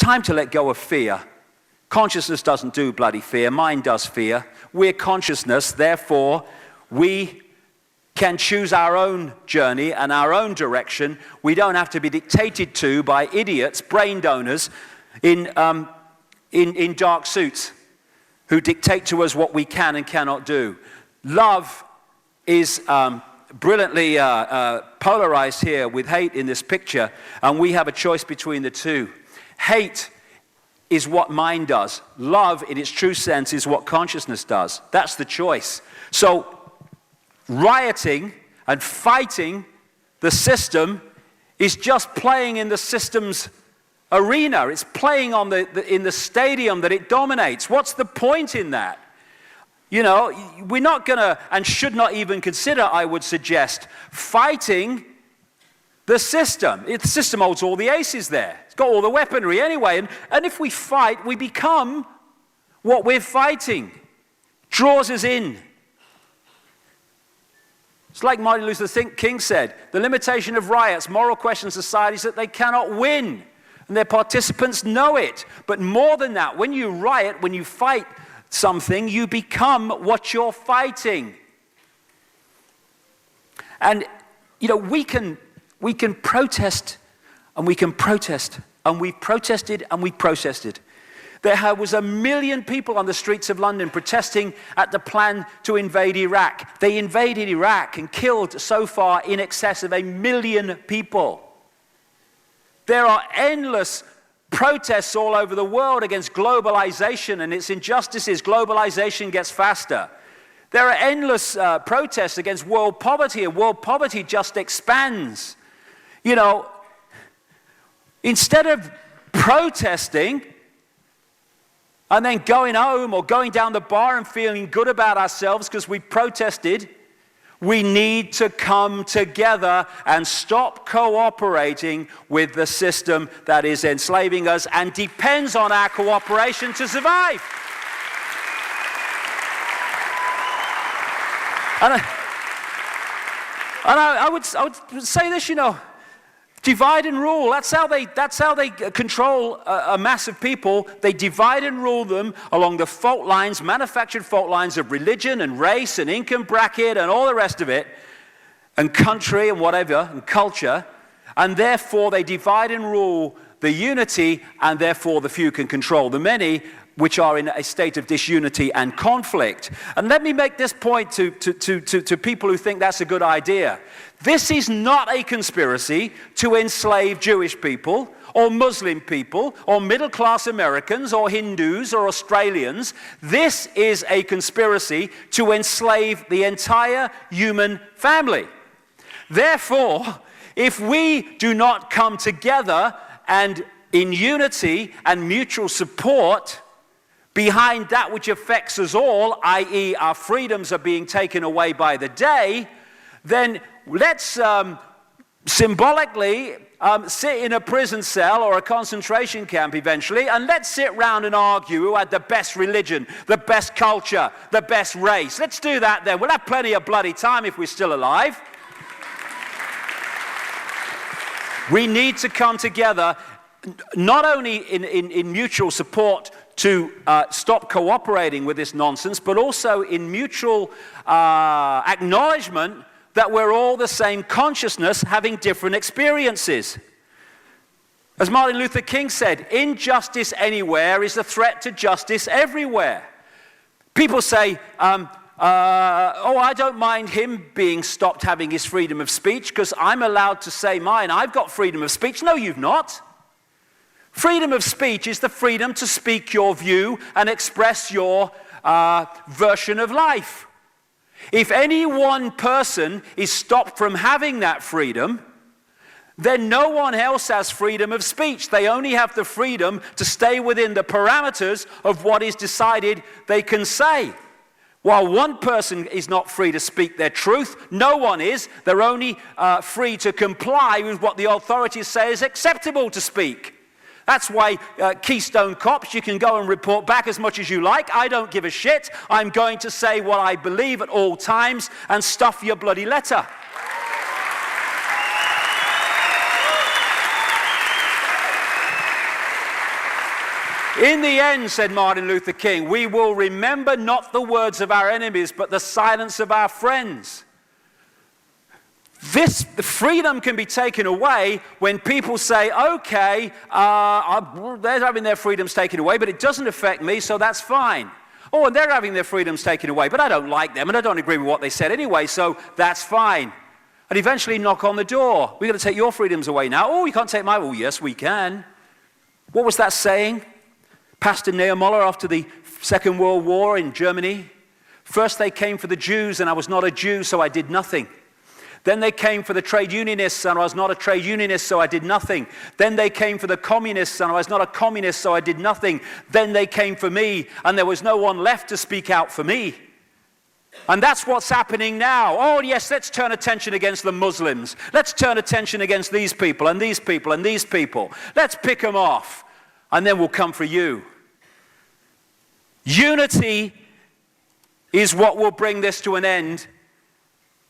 time to let go of fear. Consciousness doesn't do bloody fear. Mind does fear. We're consciousness, therefore we can choose our own journey and our own direction. We don't have to be dictated to by idiots, brain donors in dark suits who dictate to us what we can and cannot do. Love is brilliantly polarized here with hate in this picture, and we have a choice between the two. Hate is what mind does. Love, in its true sense, is what consciousness does. That's the choice. So, rioting and fighting the system is just playing in the system's arena. It's playing on in the stadium that it dominates. What's the point in that? You know, we're not going to, and should not even consider, I would suggest, fighting the system. The system holds all the aces there. It's got all the weaponry anyway. And if we fight, we become what we're fighting. Draws us in. It's like Martin Luther King said, the limitation of riots, moral questions, society is that they cannot win. And their participants know it. But more than that, when you riot, when you fight something, you become what you're fighting. And, you know, we can protest, and we can protest, and we've protested, and we've protested. There was 1 million people on the streets of London protesting at the plan to invade Iraq. They invaded Iraq and killed so far in excess of 1 million people. There are endless protests all over the world against globalization and its injustices. Globalization gets faster. There are endless protests against world poverty, and world poverty just expands. You know, instead of protesting and then going home or going down the bar and feeling good about ourselves because we protested, we need to come together and stop cooperating with the system that is enslaving us and depends on our cooperation to survive. And I would say this, you know, divide and rule. That's how they control a mass of people. They divide and rule them along the fault lines, manufactured fault lines of religion and race and income bracket and all the rest of it, and country and whatever, and culture. And therefore they divide and rule the unity, and therefore the few can control the many, which are in a state of disunity and conflict. And let me make this point to people who think that's a good idea. This is not a conspiracy to enslave Jewish people, or Muslim people, or middle-class Americans, or Hindus, or Australians. This is a conspiracy to enslave the entire human family. Therefore, if we do not come together and in unity and mutual support behind that which affects us all, i.e. our freedoms are being taken away by the day, then let's symbolically sit in a prison cell or a concentration camp eventually, and let's sit round and argue who had the best religion, the best culture, the best race. Let's do that then. We'll have plenty of bloody time if we're still alive. We need to come together, not only in mutual support to stop cooperating with this nonsense, but also in mutual acknowledgement that we're all the same consciousness having different experiences. As Martin Luther King said, injustice anywhere is a threat to justice everywhere. People say, oh, I don't mind him being stopped having his freedom of speech because I'm allowed to say mine. I've got freedom of speech. No, you've not. Freedom of speech is the freedom to speak your view and express your version of life. If any one person is stopped from having that freedom, then no one else has freedom of speech. They only have the freedom to stay within the parameters of what is decided they can say. While one person is not free to speak their truth, no one is. They're only free to comply with what the authorities say is acceptable to speak. That's why Keystone Cops, you can go and report back as much as you like. I don't give a shit. I'm going to say what I believe at all times and stuff your bloody letter. In the end, said Martin Luther King, we will remember not the words of our enemies, but the silence of our friends. The freedom can be taken away when people say, okay, they're having their freedoms taken away, but it doesn't affect me, so that's fine. Oh, and they're having their freedoms taken away, but I don't like them, and I don't agree with what they said anyway, so that's fine. And eventually knock on the door. We're going to take your freedoms away now. Oh, you can't take mine. Oh, yes, we can. What was that saying? Pastor Niemöller after the Second World War in Germany. First they came for the Jews, and I was not a Jew, so I did nothing. Then they came for the trade unionists, and I was not a trade unionist, so I did nothing. Then they came for the communists, and I was not a communist, so I did nothing. Then they came for me, and there was no one left to speak out for me. And that's what's happening now. Oh, yes, let's turn attention against the Muslims. Let's turn attention against these people, and these people, and these people. Let's pick them off, and then we'll come for you. Unity is what will bring this to an end.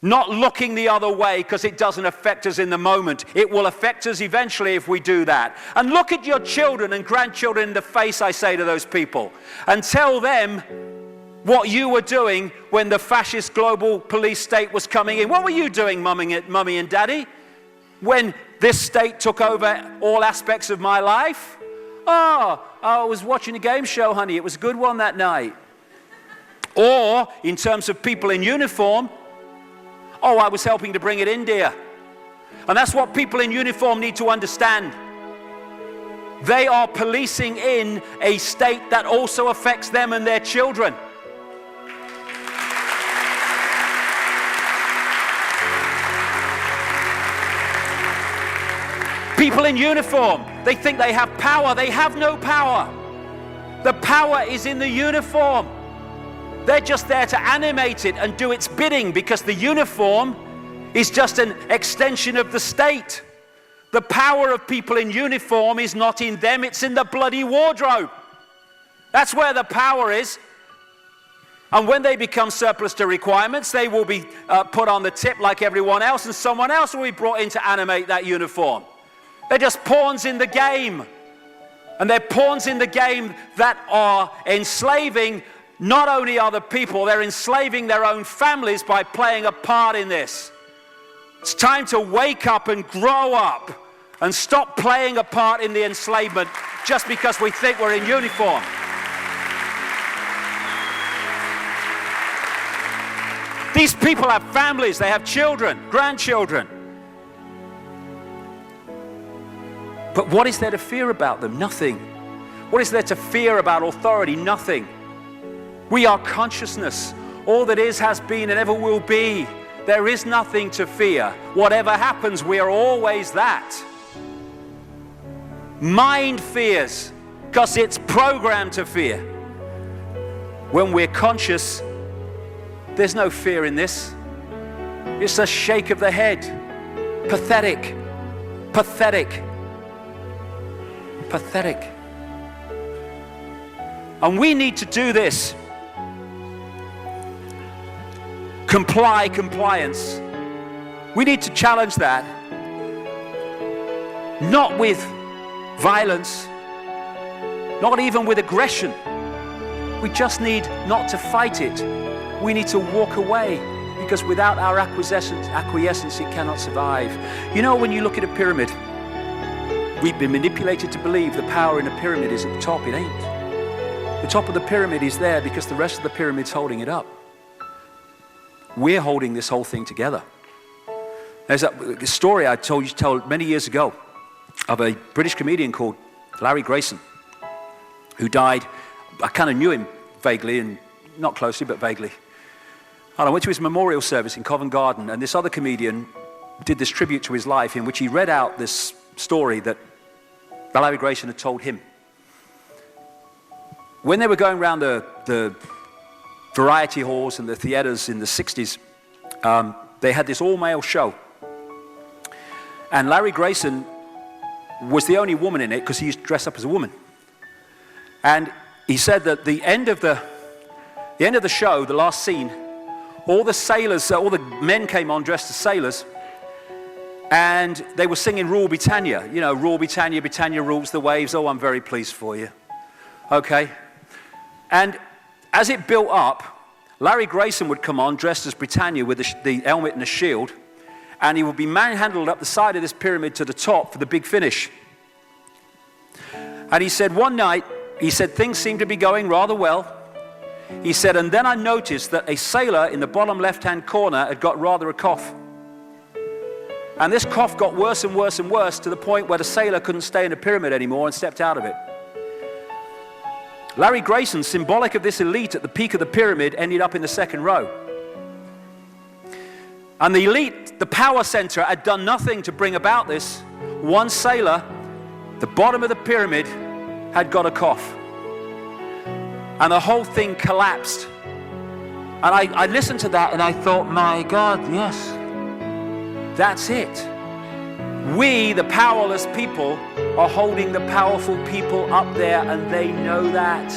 Not looking the other way because it doesn't affect us in the moment. It will affect us eventually if we do that. And look at your children and grandchildren in the face, I say to those people, and tell them what you were doing when the fascist global police state was coming in. What were you doing, mummy and daddy, when this state took over all aspects of my life? Oh, I was watching a game show, honey. It was a good one that night. Or, in terms of people in uniform, oh, I was helping to bring it in, dear. And that's what people in uniform need to understand. They are policing in a state that also affects them and their children. People in uniform, they think they have power. They have no power. The power is in the uniform. They're just there to animate it and do its bidding because the uniform is just an extension of the state. The power of people in uniform is not in them, it's in the bloody wardrobe. That's where the power is. And when they become surplus to requirements, they will be put on the tip like everyone else, and someone else will be brought in to animate that uniform. They're just pawns in the game. And they're pawns in the game that are enslaving not only other people, they're enslaving their own families by playing a part in this. It's time to wake up and grow up and stop playing a part in the enslavement just because we think we're in uniform. These people have families, they have children, grandchildren. But what is there to fear about them? Nothing. What is there to fear about authority? Nothing. We are consciousness. All that is, has been, and ever will be. There is nothing to fear. Whatever happens, we are always that. Mind fears because it's programmed to fear. When we're conscious, there's no fear in this. It's a shake of the head. Pathetic. Pathetic. Pathetic. And we need to do this. Compliance. We need to challenge that. Not with violence, not even with aggression. We just need not to fight it. We need to walk away, because without our acquiescence, it cannot survive. You know, when you look at a pyramid, we've been manipulated to believe the power in a pyramid is at the top. It ain't. The top of the pyramid is there because the rest of the pyramid's holding it up. We're holding this whole thing together. There's a story I told many years ago of a British comedian called Larry Grayson, who died. I kind of knew him vaguely, and not closely, but vaguely. And I went to his memorial service in Covent Garden, and this other comedian did this tribute to his life in which he read out this story that Larry Grayson had told him. When they were going around the variety halls and the theaters in the 60s, they had this all-male show. And Larry Grayson was the only woman in it because he used to dress up as a woman. And he said that the end of the show, the last scene, all the sailors, all the men came on dressed as sailors, and they were singing Rule Britannia. You know, Rule Britannia, Britannia rules the waves. Oh, I'm very pleased for you. Okay? And as it built up, Larry Grayson would come on dressed as Britannia with the helmet and the shield, and he would be manhandled up the side of this pyramid to the top for the big finish. And he said one night, he said things seemed to be going rather well. He said, and then I noticed that a sailor in the bottom left-hand corner had got rather a cough. And this cough got worse and worse and worse to the point where the sailor couldn't stay in the pyramid anymore and stepped out of it. Larry Grayson, symbolic of this elite at the peak of the pyramid, ended up in the second row. And the elite, the power center, had done nothing to bring about this. One sailor, the bottom of the pyramid, had got a cough. And the whole thing collapsed. And I listened to that and I thought, my God, yes, that's it. We, the powerless people, are holding the powerful people up there, and they know that.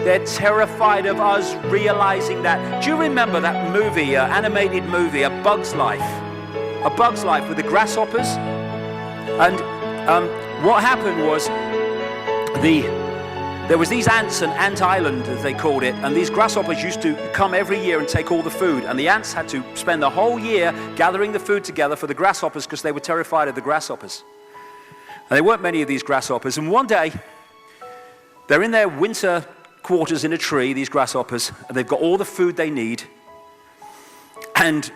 They're terrified of us realizing that. Do you remember that movie, animated movie, A Bug's Life? A Bug's Life with the grasshoppers? And what happened was there was these ants and Ant Island, as they called it, and these grasshoppers used to come every year and take all the food, and the ants had to spend the whole year gathering the food together for the grasshoppers because they were terrified of the grasshoppers. And there weren't many of these grasshoppers, and one day they're in their winter quarters in a tree, these grasshoppers, and they've got all the food they need, and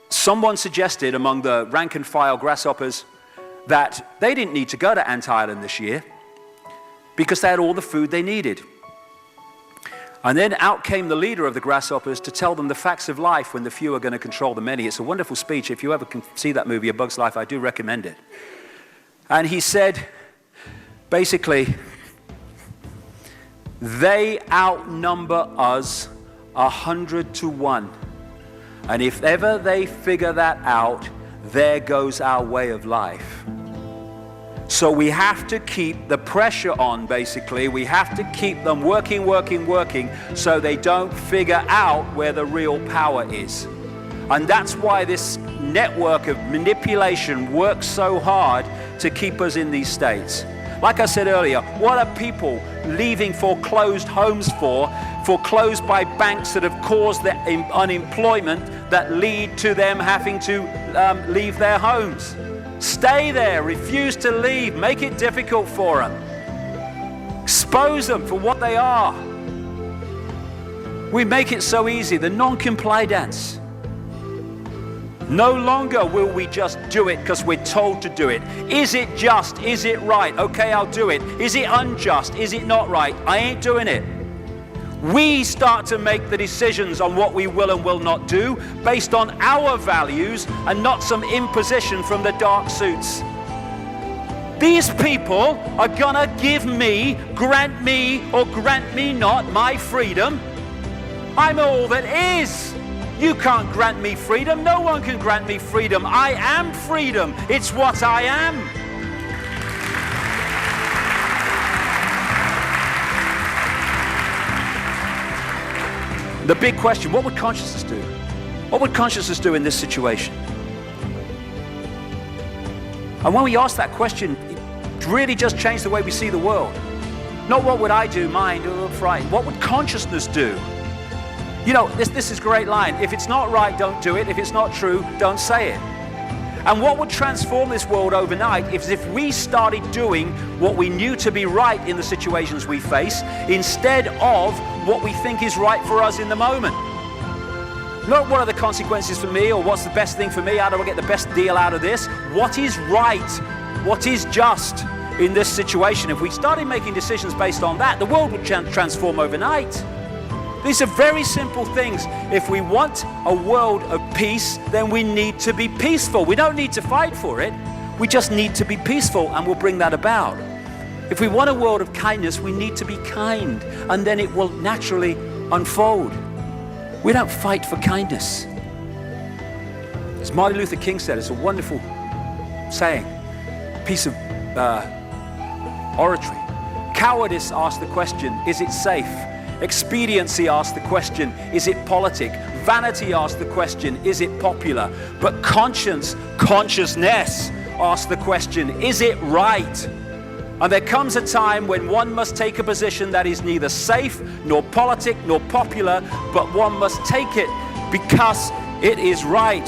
someone suggested among the rank and file grasshoppers that they didn't need to go to Ant Island this year because they had all the food they needed. And then out came the leader of the grasshoppers to tell them the facts of life when the few are going to control the many. It's a wonderful speech. If you ever can see that movie, A Bug's Life, I do recommend it. And he said, basically, they outnumber us 100 to 1. And if ever they figure that out, there goes our way of life. So we have to keep the pressure on, basically. We have to keep them working, so they don't figure out where the real power is. And that's why this network of manipulation works so hard to keep us in these states. Like I said earlier, what are people leaving foreclosed homes for? Foreclosed by banks that have caused the unemployment that lead to them having to leave their homes. Stay there, refuse to leave, make it difficult for them. Expose them for what they are. We make it so easy, the non-compliance. No longer will we just do it because we're told to do it. Is it just? Is it right? Okay, I'll do it. Is it unjust? Is it not right? I ain't doing it. We start to make the decisions on what we will and will not do based on our values and not some imposition from the dark suits. These people are gonna give me, grant me, or grant me not my freedom. I'm all that is. You can't grant me freedom. No one can grant me freedom. I am freedom. It's what I am. The big question, what would consciousness do? What would consciousness do in this situation? And when we ask that question, it really just changed the way we see the world. Not what would I do, mind, or right. What would consciousness do? You know, this is a great line. If it's not right, don't do it. If it's not true, don't say it. And what would transform this world overnight is if we started doing what we knew to be right in the situations we face instead of what we think is right for us in the moment. Not what are the consequences for me or what's the best thing for me, how do I get the best deal out of this? What is right? What is just in this situation? If we started making decisions based on that, the world would transform overnight. These are very simple things. If we want a world of peace, then we need to be peaceful. We don't need to fight for it. We just need to be peaceful, and we'll bring that about. If we want a world of kindness, we need to be kind, and then it will naturally unfold. We don't fight for kindness. As Martin Luther King said, it's a wonderful saying, piece of oratory. Cowardice asks the question, is it safe? Expediency asks the question, is it politic? Vanity asks the question, is it popular? But consciousness asks the question, is it right? And there comes a time when one must take a position that is neither safe, nor politic, nor popular, but one must take it because it is right.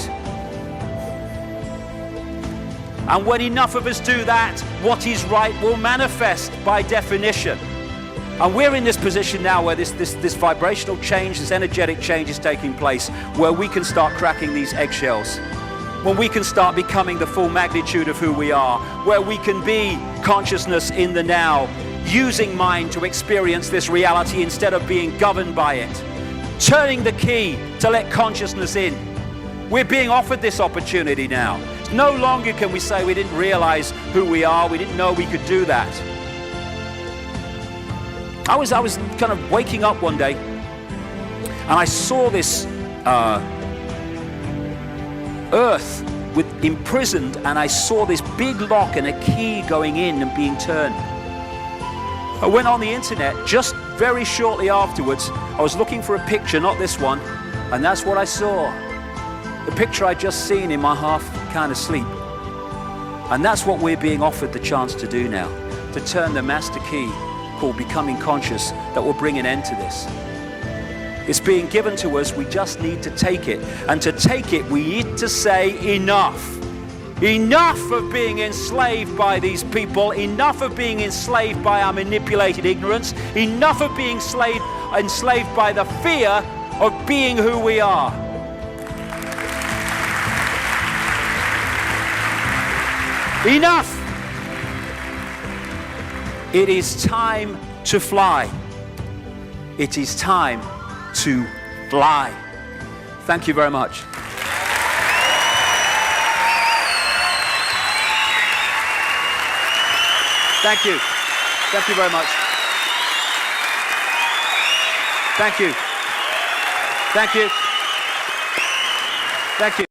And when enough of us do that, what is right will manifest by definition. And we're in this position now where this vibrational change, this energetic change is taking place, where we can start cracking these eggshells, when we can start becoming the full magnitude of who we are, where we can be consciousness in the now, using mind to experience this reality instead of being governed by it, turning the key to let consciousness in. We're being offered this opportunity now. No longer can we say we didn't realize who we are, we didn't know we could do that. I was kind of waking up one day and I saw this earth imprisoned, and I saw this big lock and a key going in and being turned. I went on the internet just very shortly afterwards. I was looking for a picture, not this one, and that's what I saw. The picture I'd just seen in my half kind of sleep. And that's what we're being offered the chance to do now, to turn the master key called becoming conscious that will bring an end to this. It's being given to us, we just need to take it. And to take it, we need to say enough. Enough of being enslaved by these people, enough of being enslaved by our manipulated ignorance, enough of being enslaved by the fear of being who we are. Enough! It is time to fly. It is time to fly. Thank you very much. Thank you. Thank you very much. Thank you. Thank you. Thank you.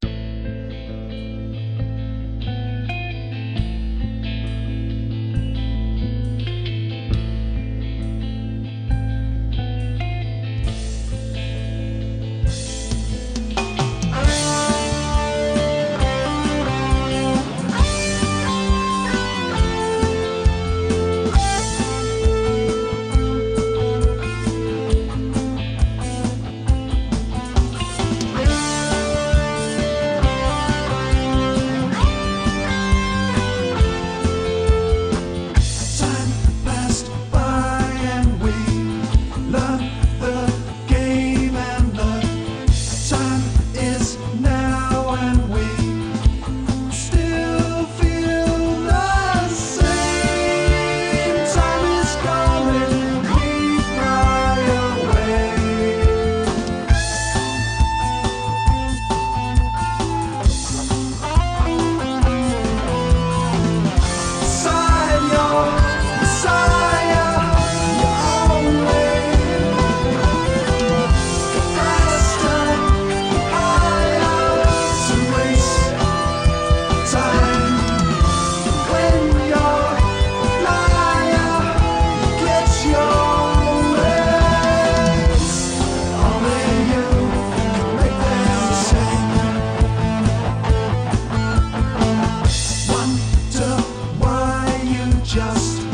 Just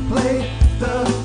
play the